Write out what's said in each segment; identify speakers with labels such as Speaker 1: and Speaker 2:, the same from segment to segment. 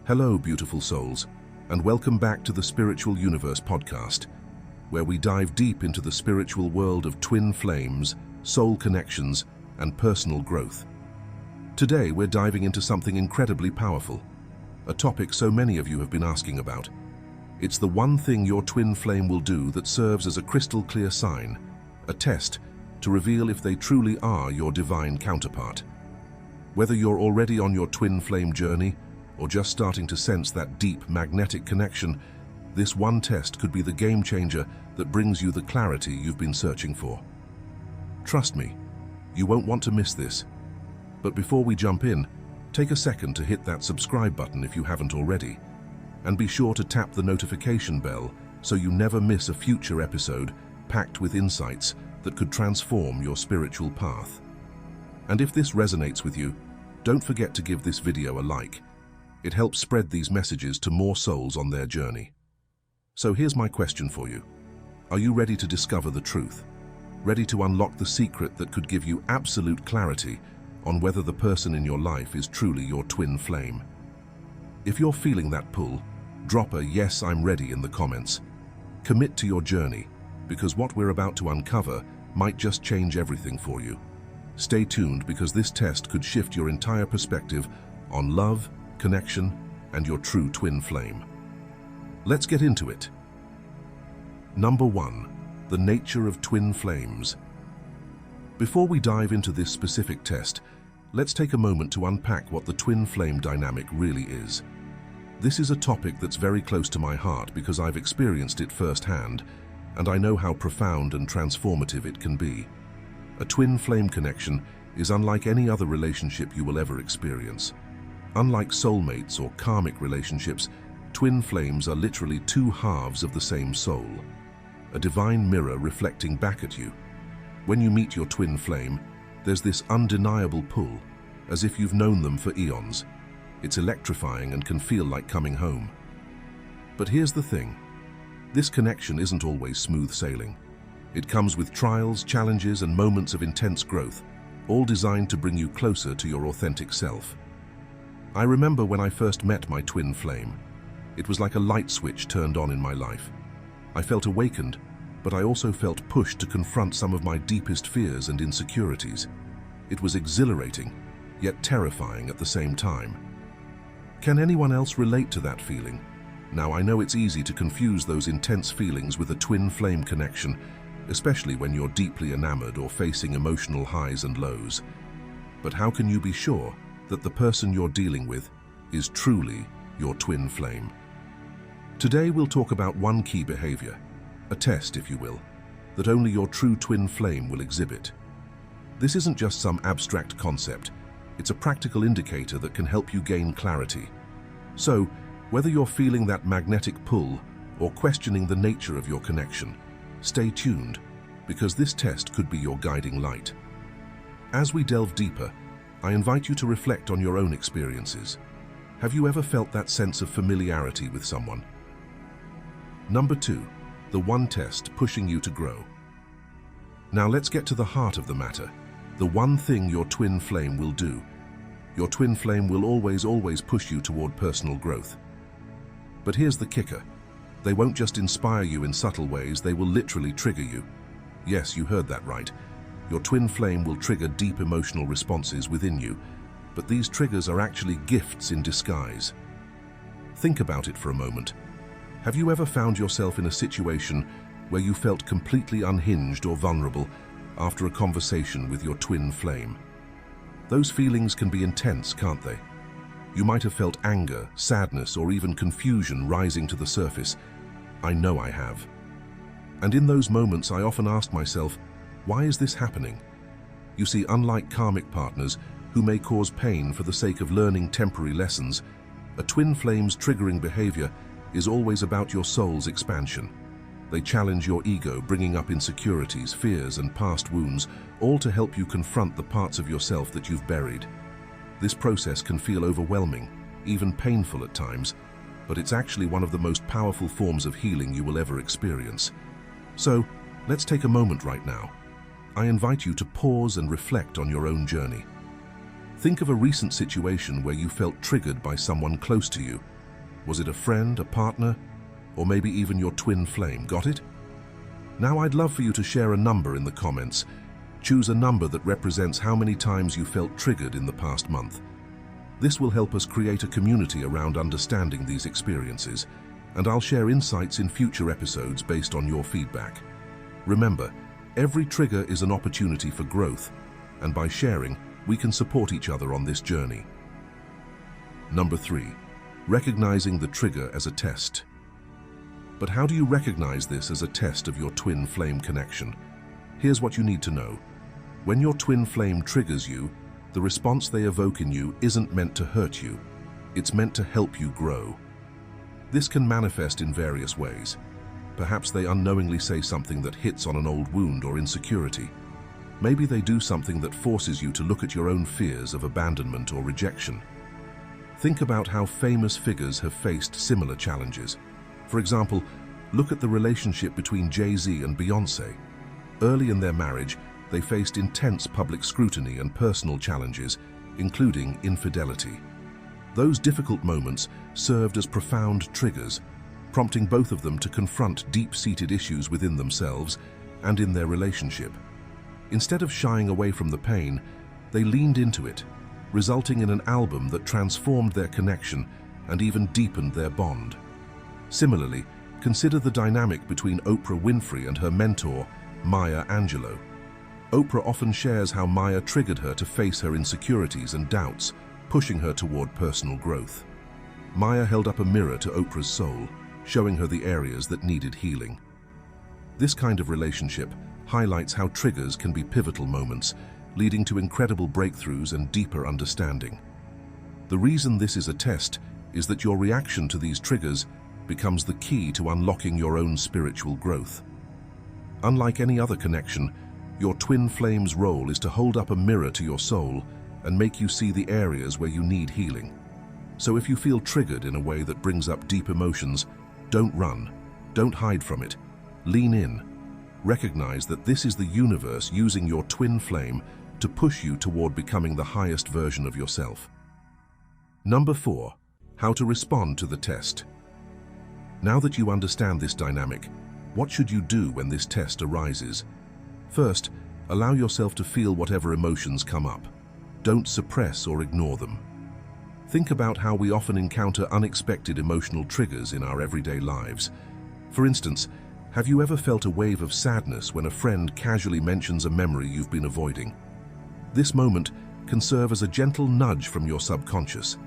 Speaker 1: Hello, beautiful souls, and welcome back to the Spiritual Universe podcast, where we dive deep into the spiritual world of twin flames, soul connections, and personal growth. Today, we're diving into something incredibly powerful, a topic so many of you have been asking about. It's the one thing your twin flame will do that serves as a crystal clear sign, a test to reveal if they truly are your divine counterpart. Whether you're already on your twin flame journey or just starting to sense that deep magnetic connection, this one test could be the game changer that brings you the clarity you've been searching for. Trust me, you won't want to miss this. But before we jump in, take a second to hit that subscribe button if you haven't already, and be sure to tap the notification bell so you never miss a future episode packed with insights that could transform your spiritual path. And if this resonates with you, don't forget to give this video a like. It helps spread these messages to more souls on their journey. So here's my question for you. Are you ready to discover the truth? Ready to unlock the secret that could give you absolute clarity on whether the person in your life is truly your twin flame? If you're feeling that pull, drop a "Yes, I'm ready" in the comments. Commit to your journey, because what we're about to uncover might just change everything for you. Stay tuned, because this test could shift your entire perspective on love, connection, and your true twin flame. Let's get into it. Number 1. The nature of twin flames. Before we dive into this specific test, let's take a moment to unpack what the twin flame dynamic really is. This is a topic that's very close to my heart because I've experienced it firsthand, and I know how profound and transformative it can be. A twin flame connection is unlike any other relationship you will ever experience. Unlike soulmates or karmic relationships, twin flames are literally two halves of the same soul, a divine mirror reflecting back at you. When you meet your twin flame, there's this undeniable pull, as if you've known them for eons. It's electrifying and can feel like coming home. But here's the thing. This connection isn't always smooth sailing. It comes with trials, challenges, and moments of intense growth, all designed to bring you closer to your authentic self. I remember when I first met my twin flame. It was like a light switch turned on in my life. I felt awakened, but I also felt pushed to confront some of my deepest fears and insecurities. It was exhilarating, yet terrifying at the same time. Can anyone else relate to that feeling? Now, I know it's easy to confuse those intense feelings with a twin flame connection, especially when you're deeply enamored or facing emotional highs and lows. But how can you be sure that the person you're dealing with is truly your twin flame? Today we'll talk about one key behavior, a test, if you will, that only your true twin flame will exhibit. This isn't just some abstract concept, it's a practical indicator that can help you gain clarity. So, whether you're feeling that magnetic pull or questioning the nature of your connection, stay tuned, because this test could be your guiding light. As we delve deeper, I invite you to reflect on your own experiences. Have you ever felt that sense of familiarity with someone? Number 2, the one test pushing you to grow. Now let's get to the heart of the matter, the one thing your twin flame will do. Your twin flame will always push you toward personal growth. But here's the kicker. They won't just inspire you in subtle ways, they will literally trigger you. Yes, you heard that right. Your twin flame will trigger deep emotional responses within you, but these triggers are actually gifts in disguise. Think about it for a moment. Have you ever found yourself in a situation where you felt completely unhinged or vulnerable after a conversation with your twin flame? Those feelings can be intense, can't they? You might have felt anger, sadness, or even confusion rising to the surface. I know I have. And in those moments, I often ask myself, why is this happening? You see, unlike karmic partners who may cause pain for the sake of learning temporary lessons, a twin flame's triggering behavior is always about your soul's expansion. They challenge your ego, bringing up insecurities, fears, and past wounds, all to help you confront the parts of yourself that you've buried. This process can feel overwhelming, even painful at times, but it's actually one of the most powerful forms of healing you will ever experience. So, let's take a moment right now. I invite you to pause and reflect on your own journey. Think of a recent situation where you felt triggered by someone close to you, Was it a friend, a partner, or maybe even your twin flame? Got it? Now I'd love for you to share a number in the comments. Choose a number that represents how many times you felt triggered in the past month. This will help us create a community around understanding these experiences, and I'll share insights in future episodes based on your feedback. Remember, every trigger is an opportunity for growth, and by sharing, we can support each other on this journey. Number 3, recognizing the trigger as a test. But how do you recognize this as a test of your twin flame connection? Here's what you need to know. When your twin flame triggers you, the response they evoke in you isn't meant to hurt you. It's meant to help you grow. This can manifest in various ways. Perhaps they unknowingly say something that hits on an old wound or insecurity. Maybe they do something that forces you to look at your own fears of abandonment or rejection. Think about how famous figures have faced similar challenges. For example, look at the relationship between Jay-Z and Beyoncé. Early in their marriage, they faced intense public scrutiny and personal challenges, including infidelity. Those difficult moments served as profound triggers, prompting both of them to confront deep-seated issues within themselves and in their relationship. Instead of shying away from the pain, they leaned into it, resulting in an album that transformed their connection and even deepened their bond. Similarly, consider the dynamic between Oprah Winfrey and her mentor, Maya Angelou. Oprah often shares how Maya triggered her to face her insecurities and doubts, pushing her toward personal growth. Maya held up a mirror to Oprah's soul, showing her the areas that needed healing. This kind of relationship highlights how triggers can be pivotal moments, leading to incredible breakthroughs and deeper understanding. The reason this is a test is that your reaction to these triggers becomes the key to unlocking your own spiritual growth. Unlike any other connection, your twin flame's role is to hold up a mirror to your soul and make you see the areas where you need healing. So if you feel triggered in a way that brings up deep emotions, don't run, don't hide from it, lean in. Recognize that this is the universe using your twin flame to push you toward becoming the highest version of yourself. Number 4, how to respond to the test. Now that you understand this dynamic, what should you do when this test arises? First, allow yourself to feel whatever emotions come up. Don't suppress or ignore them. Think about how we often encounter unexpected emotional triggers in our everyday lives. For instance, have you ever felt a wave of sadness when a friend casually mentions a memory you've been avoiding? This moment can serve as a gentle nudge from your subconscious,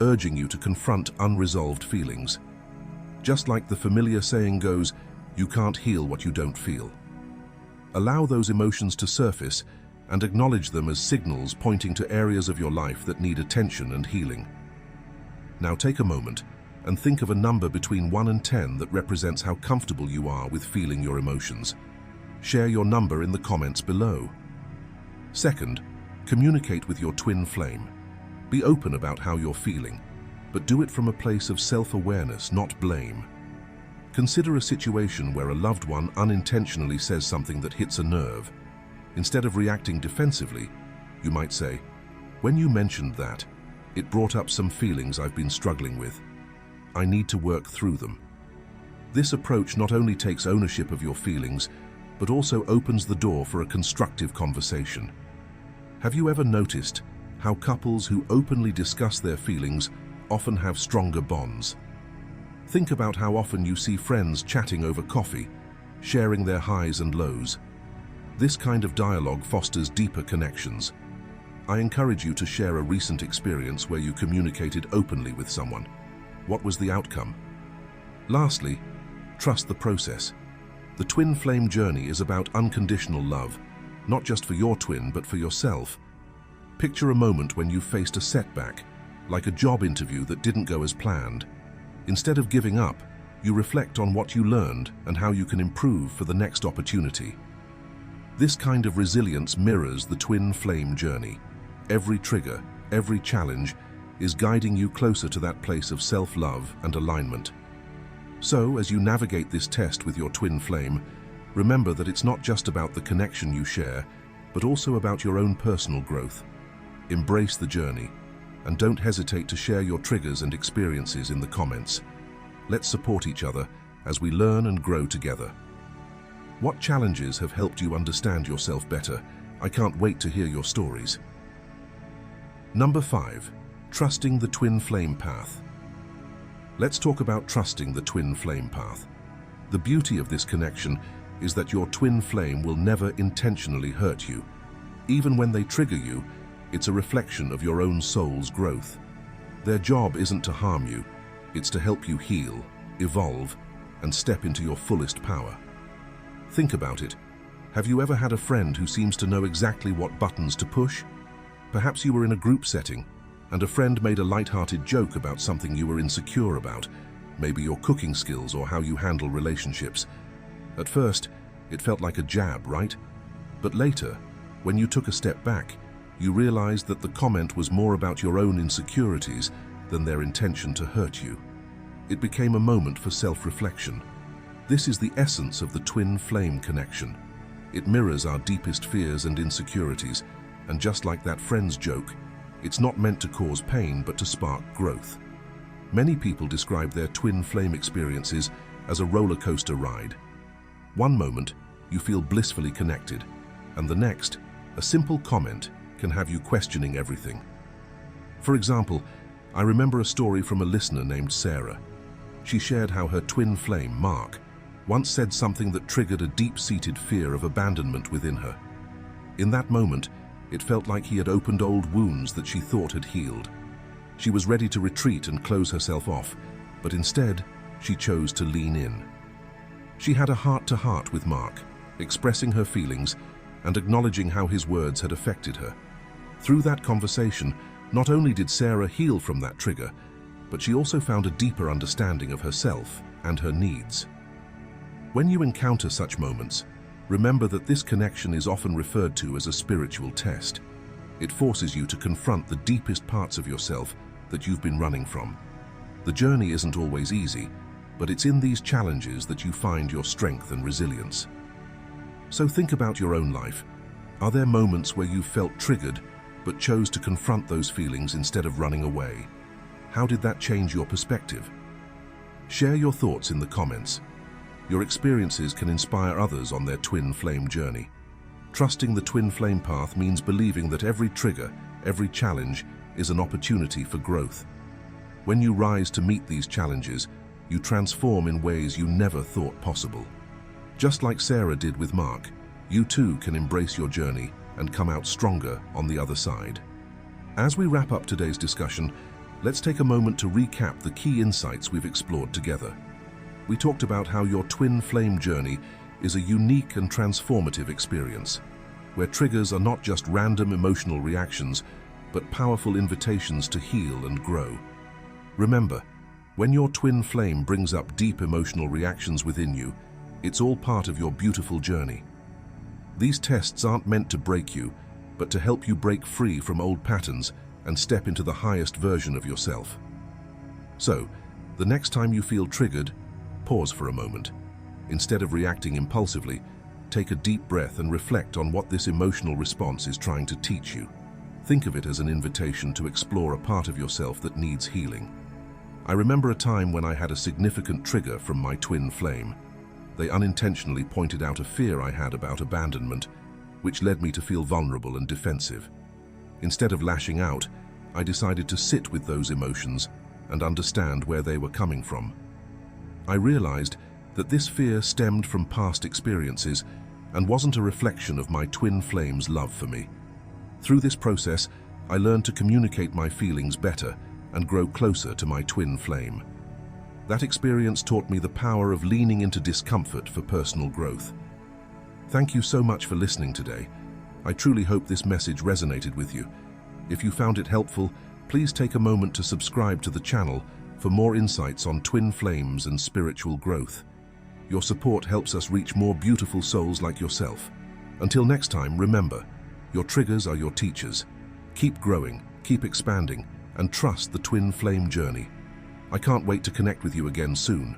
Speaker 1: urging you to confront unresolved feelings. Just like the familiar saying goes, you can't heal what you don't feel. Allow those emotions to surface and acknowledge them as signals pointing to areas of your life that need attention and healing. Now take a moment and think of a number between 1 and 10 that represents how comfortable you are with feeling your emotions. Share your number in the comments below. Second, communicate with your twin flame. Be open about how you're feeling, but do it from a place of self-awareness, not blame. Consider a situation where a loved one unintentionally says something that hits a nerve. Instead of reacting defensively, you might say, "When you mentioned that, it brought up some feelings I've been struggling with. I need to work through them." This approach not only takes ownership of your feelings, but also opens the door for a constructive conversation. Have you ever noticed how couples who openly discuss their feelings often have stronger bonds? Think about how often you see friends chatting over coffee, sharing their highs and lows. This kind of dialogue fosters deeper connections. I encourage you to share a recent experience where you communicated openly with someone. What was the outcome? Lastly, trust the process. The twin flame journey is about unconditional love, not just for your twin, but for yourself. Picture a moment when you faced a setback, like a job interview that didn't go as planned. Instead of giving up, you reflect on what you learned and how you can improve for the next opportunity. This kind of resilience mirrors the twin flame journey. Every trigger, every challenge is guiding you closer to that place of self-love and alignment. So, as you navigate this test with your twin flame, remember that it's not just about the connection you share, but also about your own personal growth. Embrace the journey, and don't hesitate to share your triggers and experiences in the comments. Let's support each other as we learn and grow together. What challenges have helped you understand yourself better? I can't wait to hear your stories. Number 5. Trusting the twin flame path. Let's talk about trusting the twin flame path. The beauty of this connection is that your twin flame will never intentionally hurt you. Even when they trigger you, it's a reflection of your own soul's growth. Their job isn't to harm you, it's to help you heal, evolve, and step into your fullest power. Think about it. Have you ever had a friend who seems to know exactly what buttons to push? Perhaps you were in a group setting, and a friend made a light-hearted joke about something you were insecure about, maybe your cooking skills or how you handle relationships. At first, it felt like a jab, right? But later, when you took a step back, you realized that the comment was more about your own insecurities than their intention to hurt you. It became a moment for self-reflection. This is the essence of the twin flame connection. It mirrors our deepest fears and insecurities, and just like that friend's joke, it's not meant to cause pain but to spark growth. Many people describe their twin flame experiences as a roller coaster ride. One moment, you feel blissfully connected, and the next, a simple comment can have you questioning everything. For example, I remember a story from a listener named Sarah. She shared how her twin flame, Mark, once said something that triggered a deep-seated fear of abandonment within her. In that moment, it felt like he had opened old wounds that she thought had healed. She was ready to retreat and close herself off, but instead, she chose to lean in. She had a heart-to-heart with Mark, expressing her feelings and acknowledging how his words had affected her. Through that conversation, not only did Sarah heal from that trigger, but she also found a deeper understanding of herself and her needs. When you encounter such moments, remember that this connection is often referred to as a spiritual test. It forces you to confront the deepest parts of yourself that you've been running from. The journey isn't always easy, but it's in these challenges that you find your strength and resilience. So think about your own life. Are there moments where you felt triggered, but chose to confront those feelings instead of running away? How did that change your perspective? Share your thoughts in the comments. Your experiences can inspire others on their twin flame journey. Trusting the twin flame path means believing that every trigger, every challenge, is an opportunity for growth. When you rise to meet these challenges, you transform in ways you never thought possible. Just like Sarah did with Mark, you too can embrace your journey and come out stronger on the other side. As we wrap up today's discussion, let's take a moment to recap the key insights we've explored together. We talked about how your twin flame journey is a unique and transformative experience, where triggers are not just random emotional reactions, but powerful invitations to heal and grow. Remember, when your twin flame brings up deep emotional reactions within you, it's all part of your beautiful journey. These tests aren't meant to break you, but to help you break free from old patterns and step into the highest version of yourself. So, the next time you feel triggered, pause for a moment. Instead of reacting impulsively, take a deep breath and reflect on what this emotional response is trying to teach you. Think of it as an invitation to explore a part of yourself that needs healing. I remember a time when I had a significant trigger from my twin flame. They unintentionally pointed out a fear I had about abandonment, which led me to feel vulnerable and defensive. Instead of lashing out, I decided to sit with those emotions and understand where they were coming from. I realized that this fear stemmed from past experiences and wasn't a reflection of my twin flame's love for me. Through this process, I learned to communicate my feelings better and grow closer to my twin flame. That experience taught me the power of leaning into discomfort for personal growth. Thank you so much for listening today. I truly hope this message resonated with you. If you found it helpful, please take a moment to subscribe to the channel for more insights on twin flames and spiritual growth. Your support helps us reach more beautiful souls like yourself. Until next time, remember, your triggers are your teachers. Keep growing, keep expanding, and trust the twin flame journey. I can't wait to connect with you again soon.